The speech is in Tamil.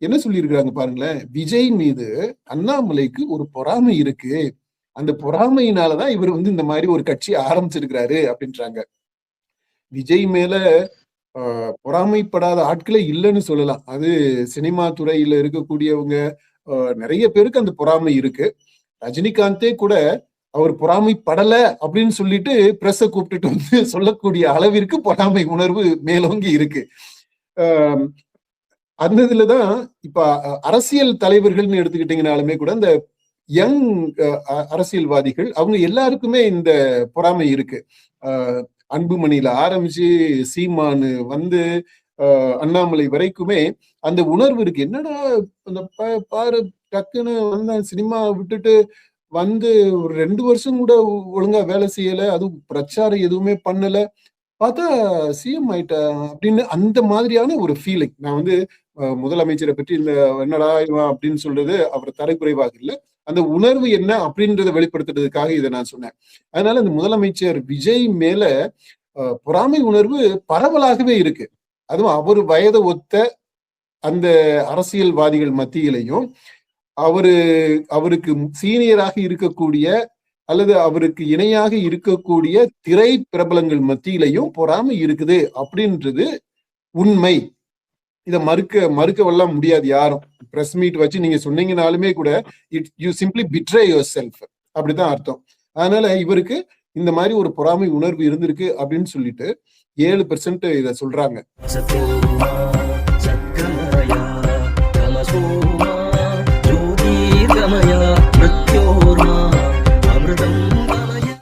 என்ன சொல்லியிருக்கிறாங்க பாருங்களேன், விஜய் மீது அண்ணாமலைக்கு ஒரு பொறாமை இருக்கு, அந்த பொறாமையினாலதான் இவர் இந்த மாதிரி ஒரு கட்சி ஆரம்பிச்சிருக்கிறாரு அப்படின்றாங்க. விஜய் மேல பொறாமைப்படாத ஆட்களே இல்லைன்னு சொல்லலாம். அது சினிமா துறையில இருக்கக்கூடியவங்க நிறைய பேருக்கு அந்த பொறாமை இருக்கு. ரஜினிகாந்தே கூட அவர் பொறாமைப்படல அப்படின்னு சொல்லிட்டு பிரஸ கூப்பிட்டுட்டு சொல்லக்கூடிய அளவிற்கு பொறாமை உணர்வு மேலோங்கி இருக்கு. அந்த இதுலதான் இப்ப அரசியல் தலைவர்கள்னு எடுத்துக்கிட்டீங்கனாலுமே கூட இந்த யங் அரசியல்வாதிகள் அவங்க எல்லாருக்குமே இந்த பொறாமை இருக்கு. அன்புமணியில ஆரம்பிச்சு சீமானு அண்ணாமலை வரைக்குமே அந்த உணர்வு இருக்கு. என்னடா அந்த பாரு டக்குன்னு சினிமா விட்டுட்டு ஒரு 2 வருஷம் கூட ஒழுங்கா வேலை செய்யல, அதுவும் பிரச்சாரம் எதுவுமே பண்ணல, பார்த்தா சிஎம் ஆயிட்ட அப்படின்னு அந்த மாதிரியான ஒரு ஃபீலிங். நான் முதலமைச்சரை பற்றி இந்த என்னடா இவன் அப்படின்னு சொல்றது அவர் தரக்குறைவாக இல்லை, அந்த உணர்வு என்ன அப்படின்றத வெளிப்படுத்துறதுக்காக இதை நான் சொன்னேன். அதனால அந்த முதலமைச்சர் விஜய் மேல பொறாமை உணர்வு பரவலாகவே இருக்கு. அதுவும் அவர் வயதை ஒத்த அந்த அரசியல்வாதிகள் மத்தியிலையும் அவருக்கு சீனியராக இருக்கக்கூடிய அல்லது அவருக்கு இணையாக இருக்கக்கூடிய திரை பிரபலங்கள் மத்தியிலையும் பொறாமை இருக்குது அப்படின்றது உண்மை. இதை மறுக்கவெல்லாம் முடியாது யாரும். பிரஸ் மீட் வச்சு நீங்க சொன்னீங்கனாலுமே கூட you simply betray your self, அப்படிதான் அர்த்தம். அதனால இவருக்கு இந்த மாதிரி ஒரு பொறாமை உணர்வு இருந்திருக்கு அப்படின்னு சொல்லிட்டு 7% இத சொல்றாங்க. அமிர்தம்